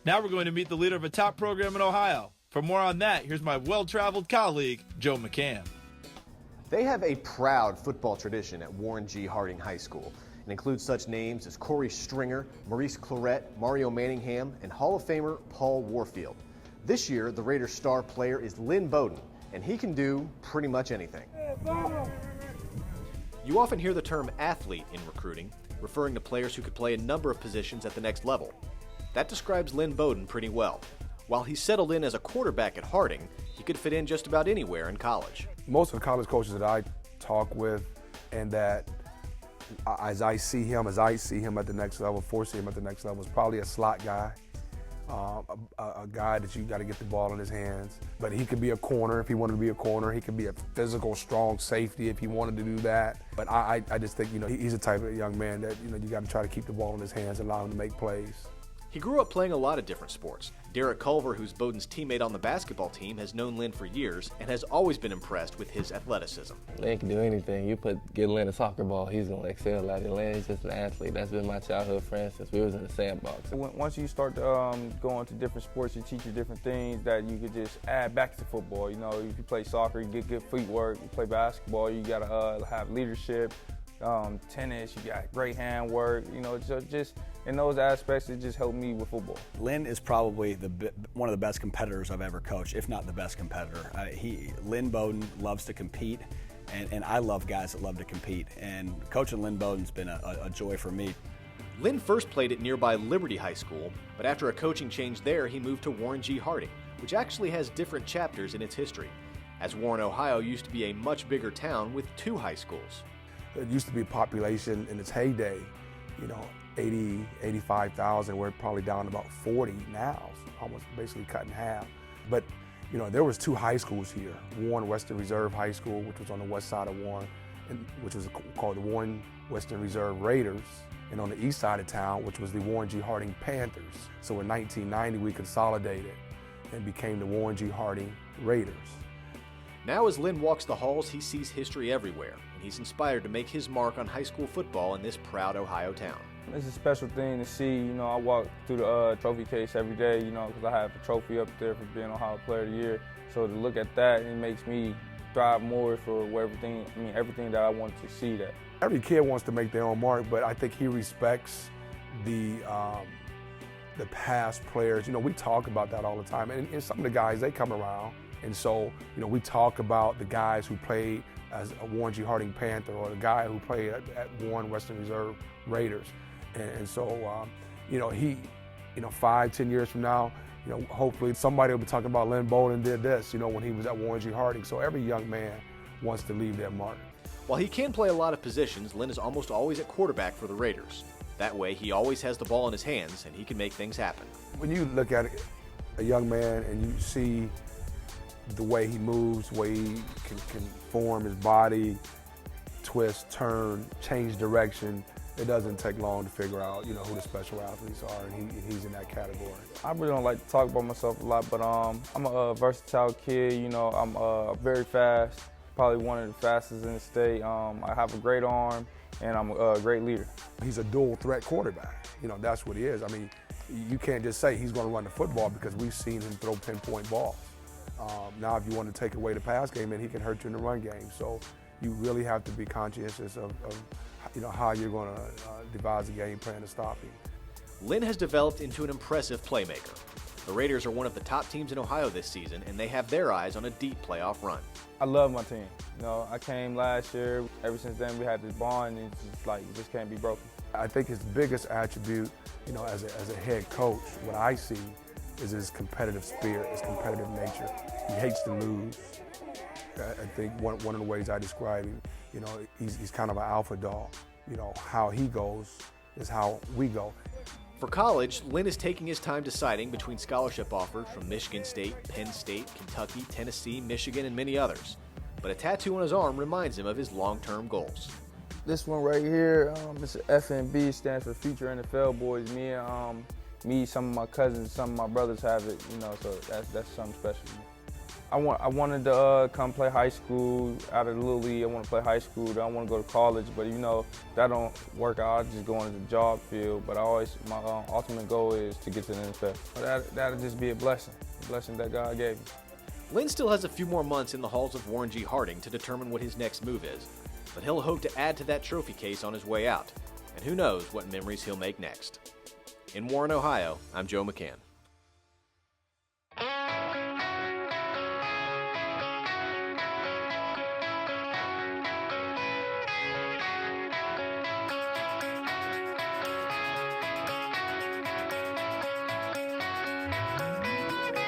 Now we're going to meet the leader of a top program in Ohio. For more on that, here's my well-traveled colleague, Joe McCann. They have a proud football tradition at Warren G. Harding High School. It includes such names as Corey Stringer, Maurice Claret, Mario Manningham, and Hall of Famer Paul Warfield. This year, the Raiders' star player is Lynn Bowden, and he can do pretty much anything. You often hear the term athlete in recruiting, referring to players who could play a number of positions at the next level. That describes Lynn Bowden pretty well. While he settled in as a quarterback at Harding, he could fit in just about anywhere in college. Most of the college coaches that I talk with, and that as I see him at the next level, foresee him at the next level, is probably a slot guy, a guy that you got to get the ball in his hands. But he could be a corner if he wanted to be a corner. He could be a physical, strong safety if he wanted to do that. But I just think, he's the type of young man that, you got to try to keep the ball in his hands, allow him to make plays. He grew up playing a lot of different sports. Derek Culver, who's Bowden's teammate on the basketball team, has known Lynn for years and has always been impressed with his athleticism. Lynn can do anything. You get Lynn a soccer ball, he's going to excel at it. Lynn is just an athlete. That's been my childhood friend since we was in the sandbox. Once you start going to different sports, you teach you different things that you could just add back to football. If you play soccer, you get good feet work. You play basketball, you got to have leadership. Tennis, you got great hand work. Just in those aspects, it just helped me with football. Lynn is probably one of the best competitors I've ever coached, if not the best competitor. Lynn Bowden loves to compete, and I love guys that love to compete. And coaching Lynn Bowden's been a joy for me. Lynn first played at nearby Liberty High School, but after a coaching change there, he moved to Warren G. Harding, which actually has different chapters in its history, as Warren, Ohio used to be a much bigger town with 2 high schools. It used to be a population in its heyday, 80, 85,000. We're probably down to about 40 now, so almost basically cut in half. But, there was 2 high schools here. Warren Western Reserve High School, which was on the west side of Warren, which was called the Warren Western Reserve Raiders, and on the east side of town, which was the Warren G. Harding Panthers. So in 1990, we consolidated and became the Warren G. Harding Raiders. Now as Lynn walks the halls, he sees history everywhere, and he's inspired to make his mark on high school football in this proud Ohio town. It's a special thing to see. I walk through the trophy case every day, because I have a trophy up there for being Ohio Player of the Year. So to look at that, it makes me strive more for everything that I want to see that. Every kid wants to make their own mark, but I think he respects the past players. We talk about that all the time, and some of the guys, they come around. And so, we talk about the guys who played as a Warren G. Harding Panther or the guy who played at Warren Western Reserve Raiders. And so, 5, 10 years from now, hopefully somebody will be talking about Lynn Bowden did this, when he was at Warren G. Harding. So every young man wants to leave their mark. While he can play a lot of positions, Lynn is almost always at quarterback for the Raiders. That way, he always has the ball in his hands and he can make things happen. When you look at a young man and you see the way he moves, the way he can form his body, twist, turn, change direction, it doesn't take long to figure out, who the special athletes are, and he's in that category. I really don't like to talk about myself a lot, but I'm a versatile kid. I'm very fast, probably one of the fastest in the state. I have a great arm, and I'm a great leader. He's a dual threat quarterback. That's what he is. You can't just say he's going to run the football because we've seen him throw pinpoint balls. Now, if you want to take away the pass game, then he can hurt you in the run game. So you really have to be conscientious of how you're going to devise a game plan to stop him. Lynn has developed into an impressive playmaker. The Raiders are one of the top teams in Ohio this season, and they have their eyes on a deep playoff run. I love my team. I came last year. Ever since then, we had this bond, and it's just like, it just can't be broken. I think his biggest attribute, as a head coach, what I see is his competitive spirit, his competitive nature. He hates to lose. I think one of the ways I describe him, he's kind of an alpha dog. How he goes is how we go. For college, Lynn is taking his time deciding between scholarship offers from Michigan State, Penn State, Kentucky, Tennessee, Michigan, and many others. But a tattoo on his arm reminds him of his long-term goals. This one right here, it's FNB, stands for Future NFL Boys. Me, some of my cousins, some of my brothers have it, so that's something special to me. I wanted to come play high school out of the Little League. I want to play high school. I want to go to college, but that don't work out. I just go into the job field. But my ultimate goal is to get to the NFL. That'll just be a blessing that God gave me. Lynn still has a few more months in the halls of Warren G. Harding to determine what his next move is, but he'll hope to add to that trophy case on his way out. And who knows what memories he'll make next. In Warren, Ohio, I'm Joe McCann.